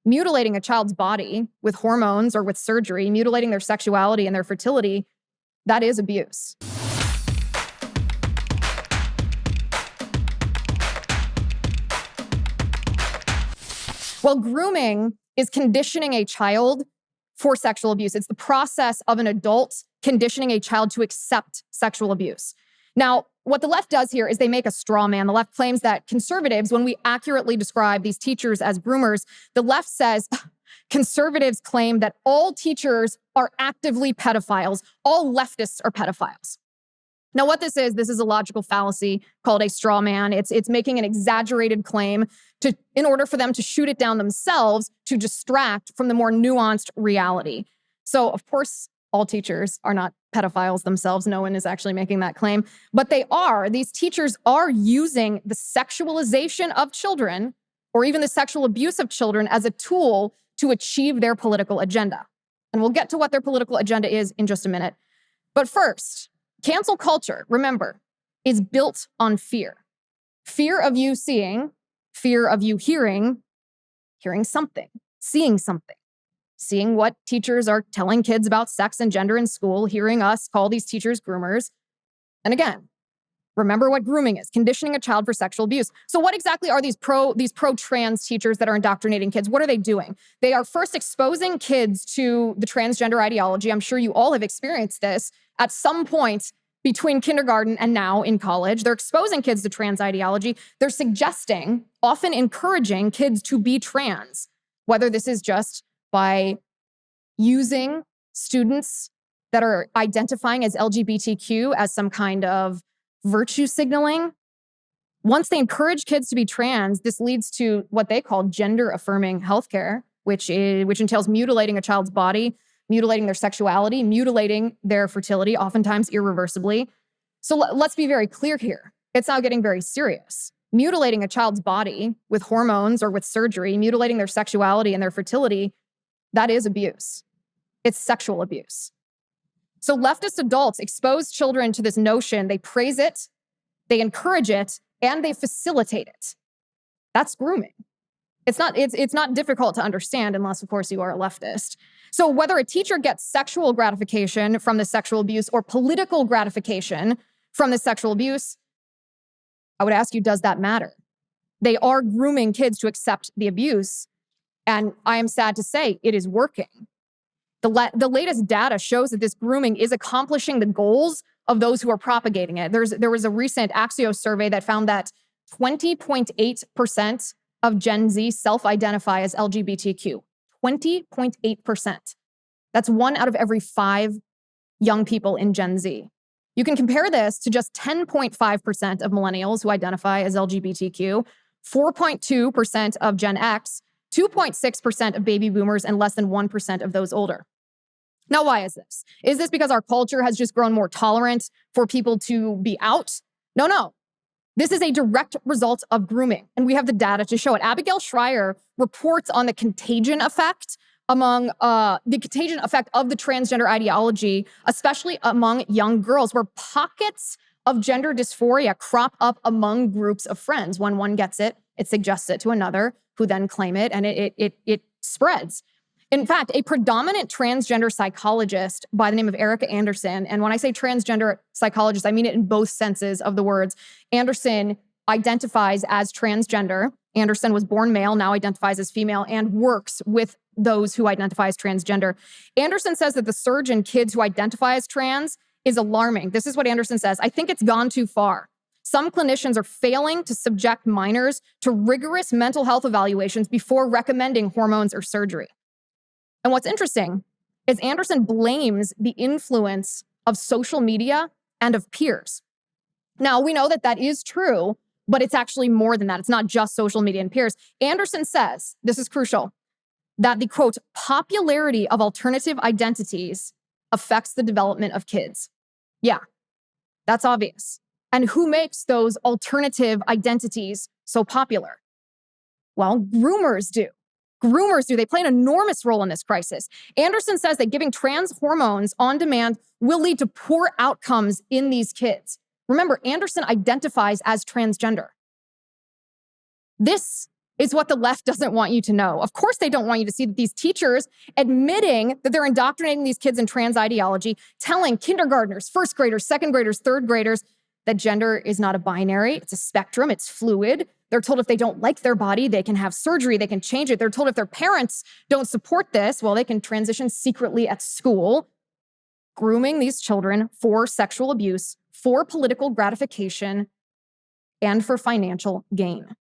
mutilating a child's body with hormones or with surgery, mutilating their sexuality and their fertility, that is abuse. Well, grooming is conditioning a child for sexual abuse. It's the process of an adult conditioning a child to accept sexual abuse. Now, what the left does here is they make a straw man. The left claims that conservatives, when we accurately describe these teachers as groomers, the left says conservatives claim that all teachers are actively pedophiles. All leftists are pedophiles. Now, what this is a logical fallacy called a straw man. It's making an exaggerated claim in order for them to shoot it down themselves to distract from the more nuanced reality. So, of course, all teachers are not pedophiles themselves. No one is actually making that claim. But these teachers are using the sexualization of children or even the sexual abuse of children as a tool to achieve their political agenda. And we'll get to what their political agenda is in just a minute. But first, cancel culture, remember, is built on fear. Fear of you seeing, fear of you hearing something, seeing what teachers are telling kids about sex and gender in school, hearing us call these teachers groomers. And again, remember what grooming is, conditioning a child for sexual abuse. So what exactly are these pro-trans teachers that are indoctrinating kids? What are they doing? They are first exposing kids to the transgender ideology. I'm sure you all have experienced this at some point between kindergarten and now in college. They're exposing kids to trans ideology. They're suggesting, often encouraging kids to be trans, whether this is just by using students that are identifying as LGBTQ as some kind of virtue signaling. Once they encourage kids to be trans, this leads to what they call gender-affirming healthcare, which entails mutilating a child's body, mutilating their sexuality, mutilating their fertility, oftentimes irreversibly. So let's be very clear here. It's now getting very serious. Mutilating a child's body with hormones or with surgery, mutilating their sexuality and their fertility, that is abuse. It's sexual abuse. So leftist adults expose children to this notion. They praise it, they encourage it, and they facilitate it. That's grooming. It's not difficult to understand unless, of course, you are a leftist. So whether a teacher gets sexual gratification from the sexual abuse or political gratification from the sexual abuse, I would ask you, does that matter? They are grooming kids to accept the abuse. And I am sad to say it is working. The latest data shows that this grooming is accomplishing the goals of those who are propagating it. There was a recent Axios survey that found that 20.8% of Gen Z self-identify as LGBTQ. 20.8%. That's 1 out of every 5 young people in Gen Z. You can compare this to just 10.5% of millennials who identify as LGBTQ, 4.2% of Gen X, 2.6% of baby boomers, and less than 1% of those older. Now, why is this? Is this because our culture has just grown more tolerant for people to be out? No. This is a direct result of grooming, and we have the data to show it. Abigail Schreier reports on the contagion effect of the transgender ideology, especially among young girls, where pockets of gender dysphoria crop up among groups of friends. When one gets it, it suggests it to another, who then claim it, and it spreads. In fact, a predominant transgender psychologist by the name of Erica Anderson, and when I say transgender psychologist, I mean it in both senses of the words. Anderson identifies as transgender. Anderson was born male, now identifies as female, and works with those who identify as transgender. Anderson says that the surge in kids who identify as trans is alarming. This is what Anderson says. I think it's gone too far. Some clinicians are failing to subject minors to rigorous mental health evaluations before recommending hormones or surgery. And what's interesting is Anderson blames the influence of social media and of peers. Now, we know that that is true, but it's actually more than that. It's not just social media and peers. Anderson says, this is crucial, that the, quote, popularity of alternative identities affects the development of kids. Yeah, that's obvious. And who makes those alternative identities so popular? Well, groomers do. They play an enormous role in this crisis. Anderson says that giving trans hormones on demand will lead to poor outcomes in these kids. Remember, Anderson identifies as transgender. This is what the left doesn't want you to know. Of course, they don't want you to see that these teachers admitting that they're indoctrinating these kids in trans ideology, telling kindergartners, first graders, second graders, third graders that gender is not a binary, it's a spectrum, it's fluid. They're told if they don't like their body, they can have surgery, they can change it. They're told if their parents don't support this, well, they can transition secretly at school, grooming these children for sexual abuse, for political gratification, and for financial gain.